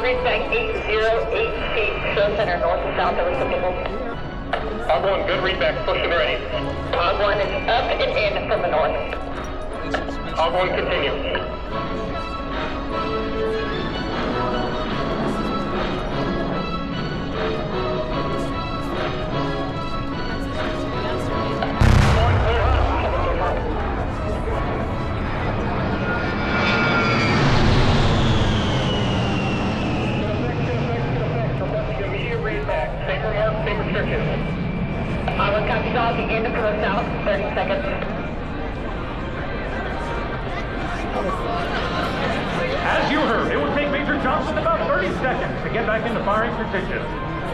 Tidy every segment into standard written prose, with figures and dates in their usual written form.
read back 808 feet, show center, north and south, over some people. Hog 1, good readback, pushing ready. Hog 1 is up and in from the north. Hog 1, continue. Hog 1 copies all, begin to close out, 30 seconds. As you heard, it would take Major Johnson about 30 seconds to get back into firing position.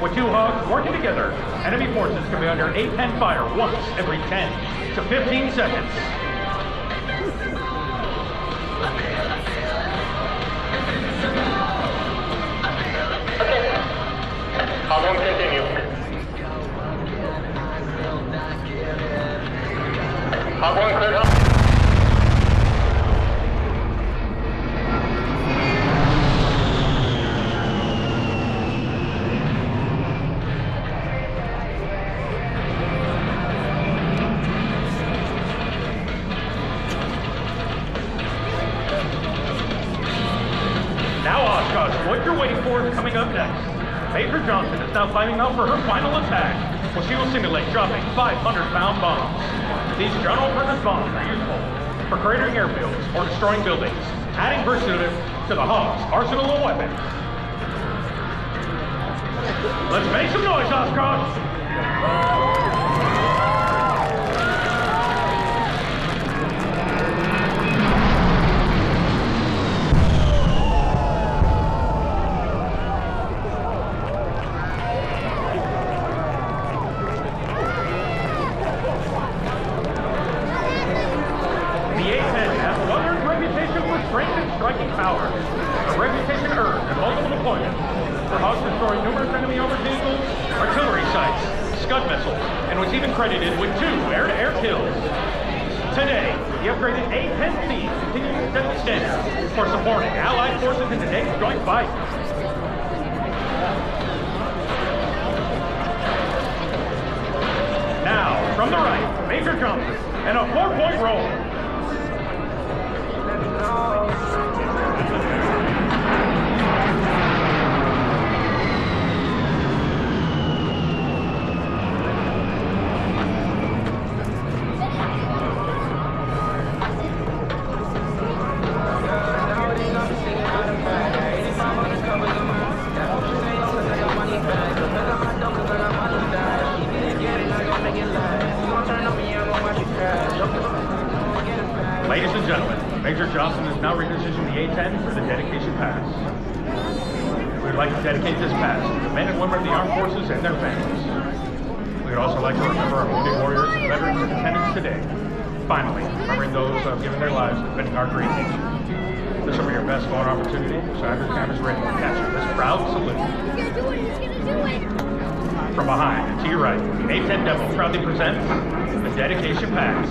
With two hogs working together, enemy forces can be under 8-10 fire once every 10 to 15 seconds. Hog 1, continue. Hog 1, cleared up. Now Oshkosh, what you're waiting for is coming up next. Major Johnson is now climbing up for her final attack, where she will simulate dropping 500-pound bombs. These general-purpose bombs are useful for cratering airfields or destroying buildings, adding versatility to the Hog's arsenal of weapons. Let's make some noise, Oshkosh! Striking power, a reputation earned in multiple deployments for Hogs destroying numerous enemy armored vehicles, artillery sites, Scud missiles, and was even credited with 2 air-to-air kills. Today, the upgraded A-10C continues to set the standard for supporting Allied forces in today's joint fight. Now, from the right, Major Johnson, and a 4-point roll. Ladies and gentlemen, Major Johnson has now repositioned the A-10 for the dedication pass. We would like to dedicate this pass to the men and women of the armed forces and their families. We would also like to remember our wounded warriors and veterans in attendance today. Finally, remembering those who have given their lives defending our great nation. This will be your best phone opportunity, so have your cameras ready to capture this proud salute. He's gonna do it! He's gonna do it! From behind and to your right, the A-10 demo proudly presents the dedication pass.